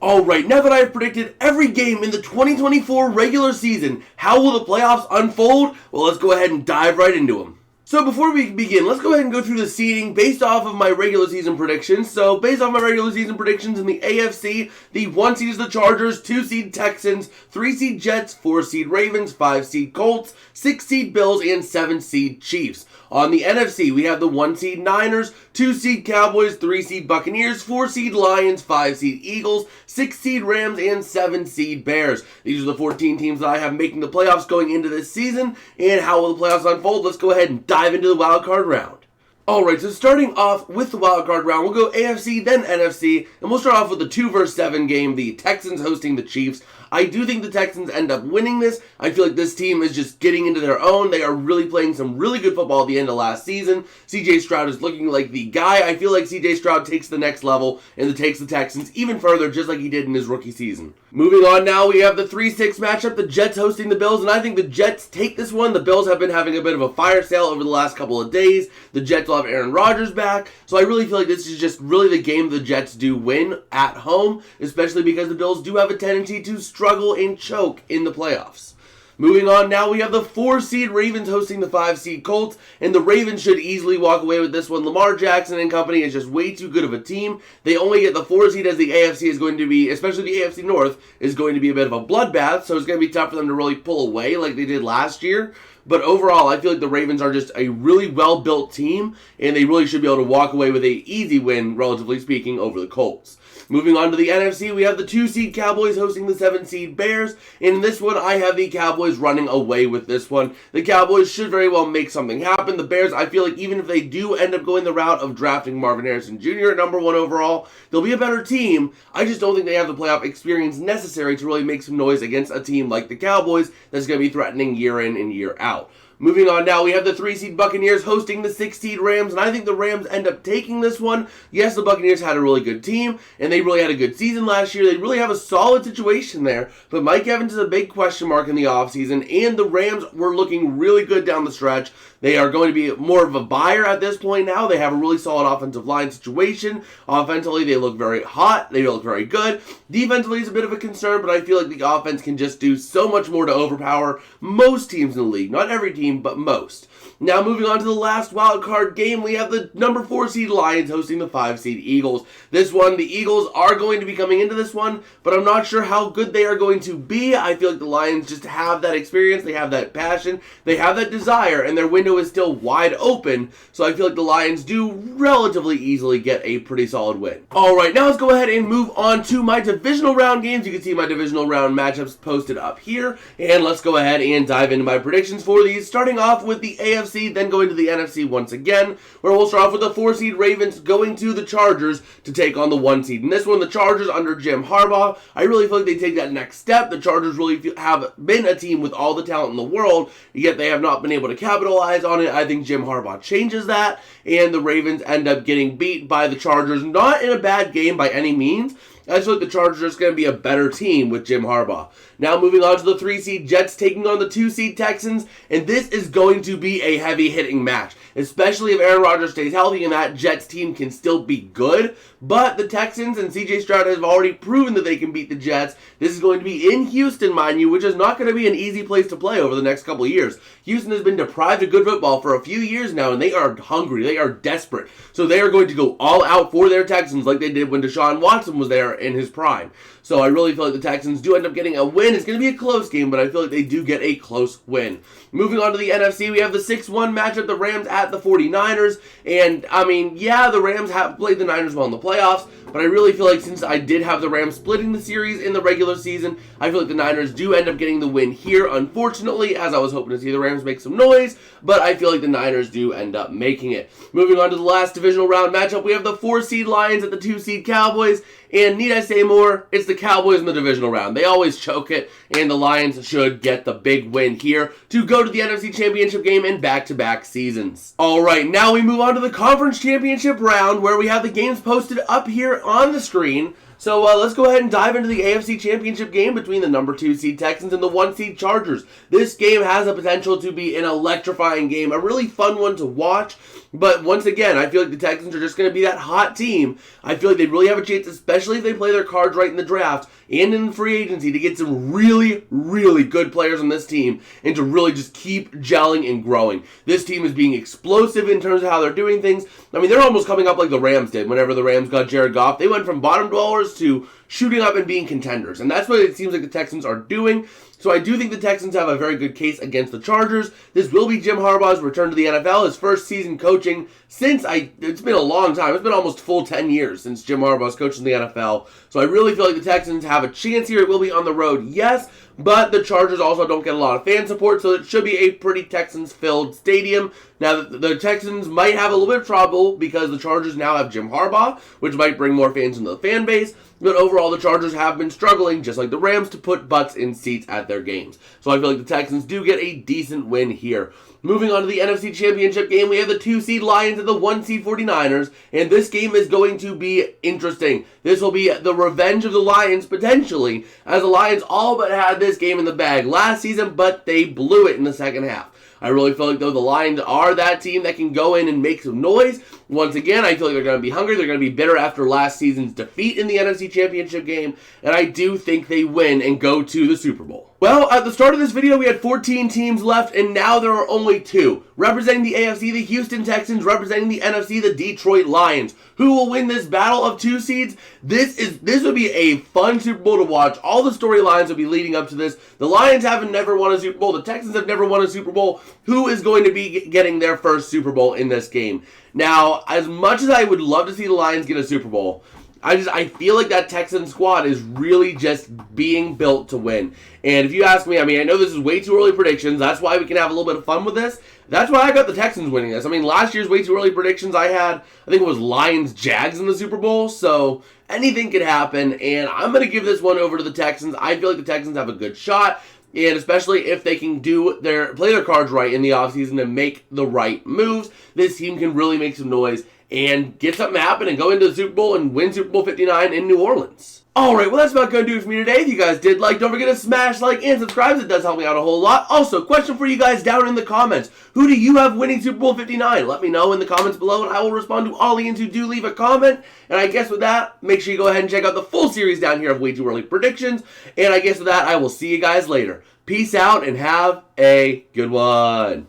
Alright, now that I have predicted every game in the 2024 regular season, how will the playoffs unfold? Well, let's go ahead and dive right into them. So before we begin, let's go ahead and go through the seeding based off of my regular season predictions. So based off my regular season predictions in the AFC, the 1 seed is the Chargers, 2 seed Texans, 3 seed Jets, 4 seed Ravens, 5 seed Colts, 6 seed Bills, and 7 seed Chiefs. On the NFC, we have the 1 seed Niners, 2 seed Cowboys, 3 seed Buccaneers, 4 seed Lions, 5 seed Eagles, 6 seed Rams, and 7 seed Bears. These are the 14 teams that I have making the playoffs going into this season. And how will the playoffs unfold? Let's go ahead and dive into the wildcard round. Alright, so starting off with the wildcard round, we'll go AFC, then NFC, and we'll start off with the 2 vs 7 game, the Texans hosting the Chiefs. I do think the Texans end up winning this. I feel like this team is just getting into their own. They are really playing some really good football at the end of last season. CJ Stroud is looking like the guy. I feel like CJ Stroud takes the next level and takes the Texans even further, just like he did in his rookie season. Moving on now, we have the 3-6 matchup, the Jets hosting the Bills, and I think the Jets take this one. The Bills have been having a bit of a fire sale over the last couple of days. The Jets will have Aaron Rodgers back, so I really feel like this is just really the game the Jets do win at home, especially because the Bills do have a tendency to struggle and choke in the playoffs. Moving on now, we have the 4 seed Ravens hosting the 5 seed Colts, and the Ravens should easily walk away with this one. Lamar Jackson and company is just way too good of a team. They only get the 4 seed as the AFC is going to be, especially the AFC North, is going to be a bit of a bloodbath, so it's going to be tough for them to really pull away like they did last year. But overall, I feel like the Ravens are just a really well-built team, and they really should be able to walk away with an easy win, relatively speaking, over the Colts. Moving on to the NFC, we have the 2 seed Cowboys hosting the 7 seed Bears. In this one, I have the Cowboys running away with this one. The Cowboys should very well make something happen. The Bears, I feel like even if they do end up going the route of drafting Marvin Harrison Jr. at number 1 overall, they'll be a better team. I just don't think they have the playoff experience necessary to really make some noise against a team like the Cowboys that's going to be threatening year in and year out. Moving on now, we have the 3 seed Buccaneers hosting the 6 seed Rams, and I think the Rams end up taking this one. Yes, the Buccaneers had a really good team, and they really had a good season last year. They really have a solid situation there, but Mike Evans is a big question mark in the offseason, and the Rams were looking really good down the stretch. They are going to be more of a buyer at this point now. They have a really solid offensive line situation. Offensively, they look very hot. They look very good. Defensively is a bit of a concern, but I feel like the offense can just do so much more to overpower most teams in the league. Not every team, but most. Now moving on to the last wild card game, we have the number 4 seed Lions hosting the 5 seed Eagles. This one, the Eagles are going to be coming into this one, but I'm not sure how good they are going to be. I feel like the Lions just have that experience, they have that passion, they have that desire, and their window is still wide open, so I feel like the Lions do relatively easily get a pretty solid win. Alright, now let's go ahead and move on to my divisional round games. You can see my divisional round matchups posted up here, and let's go ahead and dive into my predictions for these, starting off with the AFC, then going to the NFC once again, where we'll start off with the 4 seed Ravens going to the Chargers to take on the 1 seed. In this one, the Chargers under Jim Harbaugh, I really feel like they take that next step. The Chargers really have been a team with all the talent in the world, yet they have not been able to capitalize on it. I think Jim Harbaugh changes that, and the Ravens end up getting beat by the Chargers, not in a bad game by any means. I just feel like the Chargers are going to be a better team with Jim Harbaugh. Now moving on to the 3 seed Jets taking on the 2 seed Texans, and this is going to be a heavy hitting match, especially if Aaron Rodgers stays healthy and that Jets team can still be good. But the Texans and CJ Stroud have already proven that they can beat the Jets. This is going to be in Houston, mind you, which is not going to be an easy place to play over the next couple of years. Houston has been deprived of good football for a few years now, and they are hungry. They are desperate. So they are going to go all out for their Texans like they did when Deshaun Watson was there in his prime. So I really feel like the Texans do end up getting a win. It's going to be a close game, but I feel like they do get a close win. Moving on to the NFC, we have the 6-1 matchup, the Rams at the 49ers. And, I mean, yeah, the Rams have played the Niners well in the playoffs, but I really feel like since I did have the Rams splitting the series in the regular season, I feel like the Niners do end up getting the win here, unfortunately, as I was hoping to see the Rams make some noise, but I feel like the Niners do end up making it. Moving on to the last divisional round matchup, we have the 4 seed Lions at the 2 seed Cowboys, and need I say more, it's the Cowboys in the divisional round. They always choke it, and the Lions should get the big win here to go to the NFC Championship game in back-to-back seasons. Alright, now we move on to the Conference Championship round, where we have the games posted up here on the screen. So let's go ahead and dive into the AFC Championship game between the number 2 seed Texans and the 1 seed Chargers. This game has the potential to be an electrifying game, a really fun one to watch. But once again, I feel like the Texans are just going to be that hot team. I feel like they really have a chance, especially if they play their cards right in the draft and in the free agency, to get some really, really good players on this team and to really just keep gelling and growing. This team is being explosive in terms of how they're doing things. I mean, they're almost coming up like the Rams did whenever the Rams got Jared Goff. They went from bottom dwellers to shooting up and being contenders. And that's what it seems like the Texans are doing. So I do think the Texans have a very good case against the Chargers. This will be Jim Harbaugh's return to the NFL, his first season coaching since it's been a long time. It's been almost full 10 years since Jim Harbaugh's coached in the NFL. So I really feel like the Texans have a chance here. It will be on the road, yes, but the Chargers also don't get a lot of fan support, so it should be a pretty Texans-filled stadium. Now, the Texans might have a little bit of trouble because the Chargers now have Jim Harbaugh, which might bring more fans into the fan base. But overall, the Chargers have been struggling, just like the Rams, to put butts in seats at their games. So I feel like the Texans do get a decent win here. Moving on to the NFC Championship game, we have the 2 seed Lions and the 1 seed 49ers, and this game is going to be interesting. This will be the revenge of the Lions, potentially, as the Lions all but had this game in the bag last season, but they blew it in the second half. I really feel like, though, the Lions are that team that can go in and make some noise. Once again, I feel like they're going to be hungry. They're going to be bitter after last season's defeat in the NFC Championship game, and I do think they win and go to the Super Bowl. Well, at the start of this video, we had 14 teams left, and now there are only 2. Representing the AFC, the Houston Texans. Representing the NFC, the Detroit Lions. Who will win this battle of 2 seeds? This would be a fun Super Bowl to watch. All the storylines will be leading up to this. The Lions haven't never won a Super Bowl. The Texans have never won a Super Bowl. Who is going to be getting their first Super Bowl in this game? Now, as much as I would love to see the Lions get a Super Bowl, I feel like that Texan squad is really just being built to win. And if you ask me, I mean, I know this is way too early predictions. That's why we can have a little bit of fun with this. That's why I got the Texans winning this. I mean, last year's way too early predictions I had, I think it was Lions-Jags in the Super Bowl. So anything could happen. And I'm going to give this one over to the Texans. I feel like the Texans have a good shot. And especially if they can play their cards right in the offseason and make the right moves, this team can really make some noise and get something happen and go into the Super Bowl and win Super Bowl 59 in New Orleans. Alright, well that's about going to do it for me today. If you guys did like, don't forget to smash like and subscribe. It does help me out a whole lot. Also, question for you guys down in the comments. Who do you have winning Super Bowl 59? Let me know in the comments below and I will respond to all the who do leave a comment. And I guess with that, make sure you go ahead and check out the full series down here of Way Too Early Predictions. And I guess with that, I will see you guys later. Peace out and have a good one.